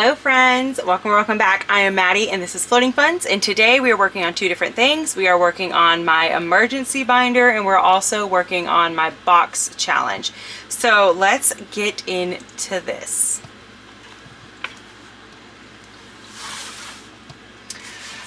Hello friends, welcome back. I am Maddie and this is Floating Funds, and today we are working on two different things. We are working on my emergency binder and we're also working on my box challenge. So let's get into this.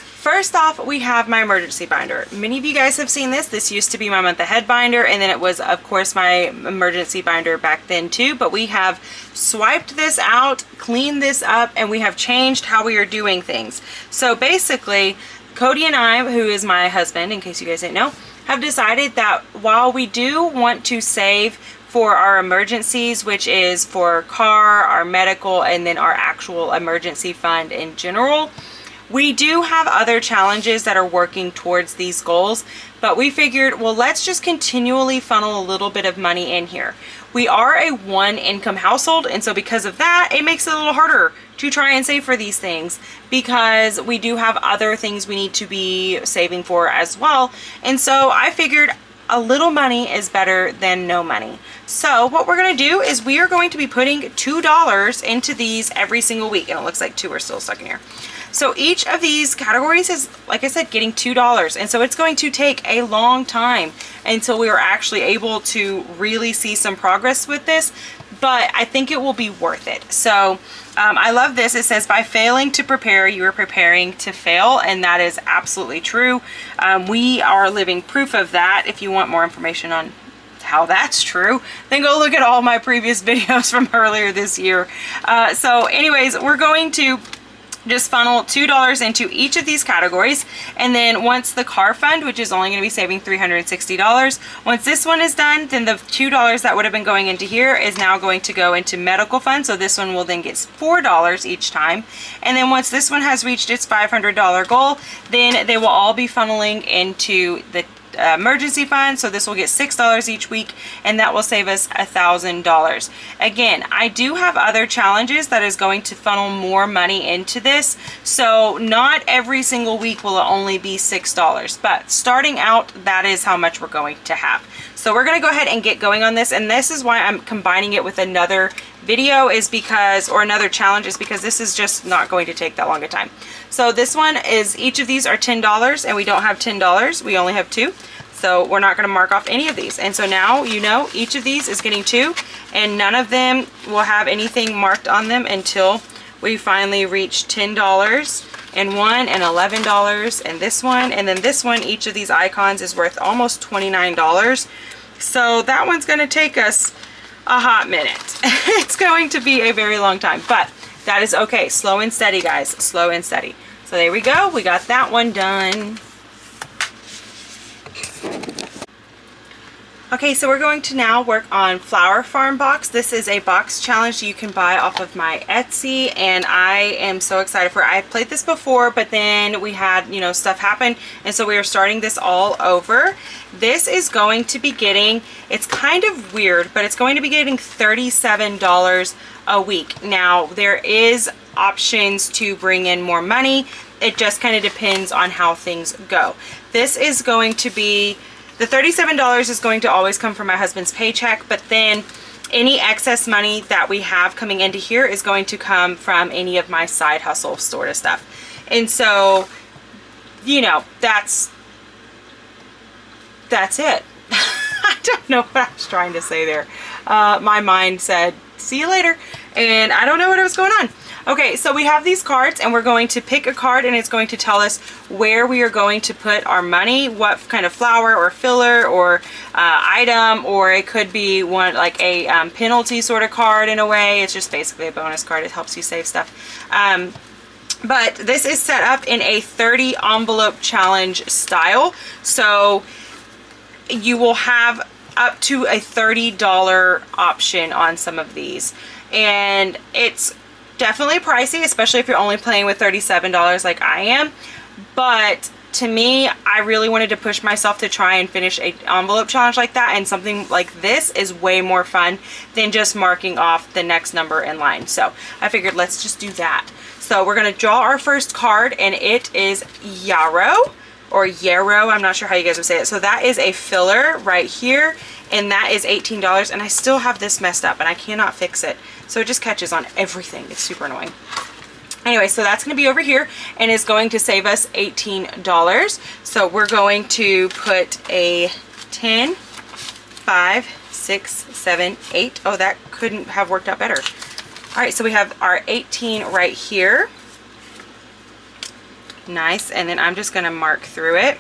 First off, we have my emergency binder. Many of you guys have seen this. This used to be my month ahead binder, and then it was, of course, my emergency binder back then too. But we have swiped this out, cleaned this up, and we have changed how we are doing things. So basically, Cody and I, who is my husband, in case you guys didn't know, have decided that while we do want to save for our emergencies, which is for car, our medical, and then our actual emergency fund in general, we do have other challenges that are working towards these goals, but we figured, well, let's just continually funnel a little bit of money in here. We are a one income household, and so because of that, it makes it a little harder to try and save for these things because we do have other things we need to be saving for as well. And so I figured a little money is better than no money. So what we're going to do is we are going to be putting $2 into these every single week, and it looks like two are still stuck in here. So each of these categories is, like I said, getting $2. And so it's going to take a long time until we are actually able to really see some progress with this. But I think it will be worth it. So I love this. It says, by failing to prepare, you are preparing to fail. And that is absolutely true. We are living proof of that. If you want more information on how that's true, then go look at all my previous videos from earlier this year. So anyways, we're going to just funnel $2 into each of these categories, and then once the car fund, which is only going to be saving $360, once this one is done, then the $2 that would have been going into here is now going to go into medical fund, so this one will then get $4 each time. And then once this one has reached its $500 goal, then they will all be funneling into the emergency fund, so this will get $6 each week, and that will save us $1,000. Again, I do have other challenges that is going to funnel more money into this, so not every single week will it only be $6, but starting out, that is how much we're going to have. So we're going to go ahead and get going on this, and this is why I'm combining it with another video, is because, or another challenge, is because this is just not going to take that long a time. So this one is, each of these are $10, and we don't have $10, we only have two. So we're not going to mark off any of these. And so now, you know, each of these is getting two, and none of them will have anything marked on them until we finally reach $10 and one, and $11, and this one, and then this one. Each of these icons is worth almost $29. So that one's going to take us a hot minute. It's going to be a very long time, but that is okay. Slow and steady, guys. Slow and steady. So there we go. We got that one done. Okay, so we're going to now work on Flower Farm Box. This is a box challenge you can buy off of my Etsy, and I am so excited for it. I played this before, but then we had, you know, stuff happen, and so we are starting this all over. This is going to be getting, it's kind of weird, but it's going to be getting $37 a week. Now, there is options to bring in more money. It just kind of depends on how things go. This is going to be, the $37 is going to always come from my husband's paycheck, but then any excess money that we have coming into here is going to come from any of my side hustle sort of stuff. And so, you know, that's it. I don't know what I was trying to say there. My mind said, see you later. And I don't know what was going on. Okay, so we have these cards, and we're going to pick a card, and it's going to tell us where we are going to put our money, what kind of flower or filler or item, or it could be one like a penalty sort of card in a way. It's just basically a bonus card. It helps you save stuff. But this is set up in a 30 envelope challenge style. So you will have up to a $30 option on some of these. And it's definitely pricey, especially if you're only playing with $37 like I am. But to me, I really wanted to push myself to try and finish a envelope challenge like that, and something like this is way more fun than just marking off the next number in line. So I figured let's just do that. So we're going to draw our first card, and it is Yarrow or Yarrow. I'm not sure how you guys would say it. So that is a filler right here, and that is $18. And I still have this messed up, and I cannot fix it. So it just catches on everything. It's super annoying. Anyway, so that's going to be over here and is going to save us $18. So we're going to put a 10, 5, 6, 7, 8. Oh, that couldn't have worked out better. All right, so we have our 18 right here. Nice, and then I'm just going to mark through it.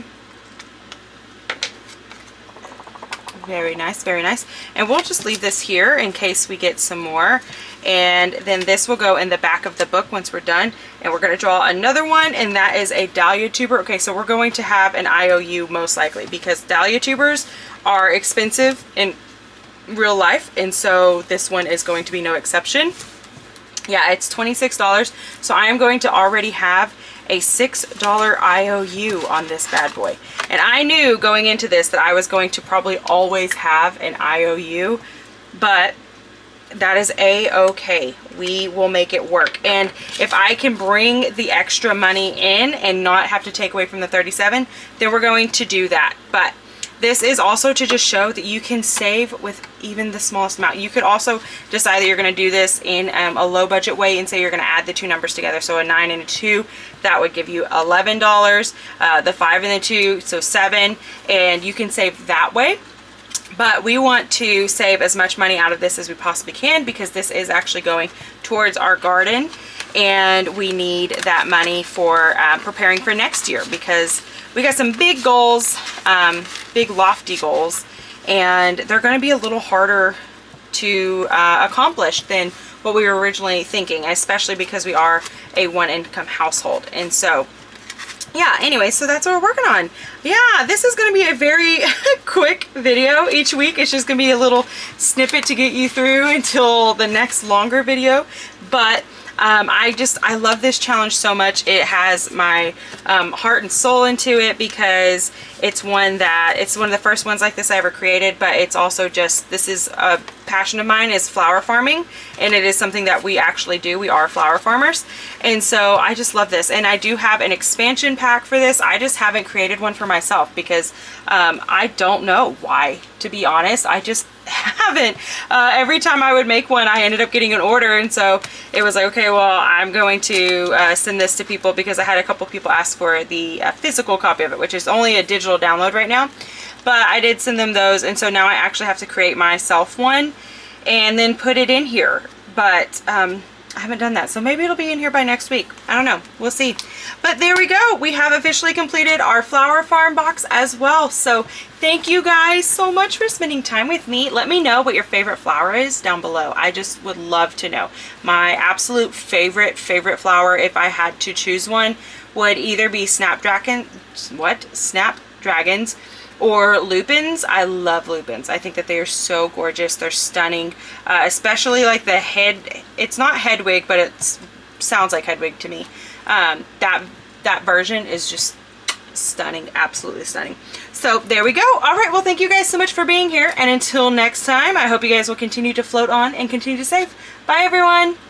Very nice, very nice. And we'll just leave this here in case we get some more. And then this will go in the back of the book once we're done. And we're going to draw another one, and that is a dahlia tuber. Okay, so we're going to have an IOU most likely because dahlia tubers are expensive in real life. And so this one is going to be no exception. Yeah, it's $26. So I am going to already have a $6 IOU on this bad boy. And I knew going into this that I was going to probably always have an IOU, but that is a-okay. We will make it work. And if I can bring the extra money in and not have to take away from the 37, then we're going to do that. But this is also to just show that you can save with even the smallest amount. You could also decide that you're going to do this in a low budget way and say you're going to add the two numbers together. So a 9 and a 2, that would give you $11. The 5 and the 2, so 7. And you can save that way. But we want to save as much money out of this as we possibly can because this is actually going towards our garden. And we need that money for preparing for next year because we got some big goals, big lofty goals, and they're going to be a little harder to accomplish than what we were originally thinking, especially because we are a one-income household. And so, yeah, anyway, so that's what we're working on. Yeah, this is going to be a very quick video each week. It's just going to be a little snippet to get you through until the next longer video. But I love this challenge so much. It has my heart and soul into it because it's one of the first ones like this I ever created, but it's also just, this is a passion of mine is flower farming, and it is something that we actually do. We are flower farmers, and so I just love this. And I do have an expansion pack for this. I just haven't created one for myself because I don't know why, to be honest. I just haven't. Every time I would make one, I ended up getting an order, and so it was like, okay, well, I'm going to send this to people because I had a couple people ask for the physical copy of it, which is only a digital download right now. But I did send them those, and so now I actually have to create myself one and then put it in here. But I haven't done that, so maybe it'll be in here by next week. I don't know. We'll see. But there we go. We have officially completed our flower farm box as well. So thank you guys so much for spending time with me. Let me know what your favorite flower is down below. I just would love to know. My absolute favorite flower, if I had to choose one, would either be snapdragons or lupins. I love lupins. I think that they are so gorgeous. They're stunning, especially like the head. It's not Hedwig, but it sounds like Hedwig to me. That version is just stunning, absolutely stunning. So there we go. All right, well, thank you guys so much for being here, and until next time, I hope you guys will continue to float on and continue to save. Bye, everyone.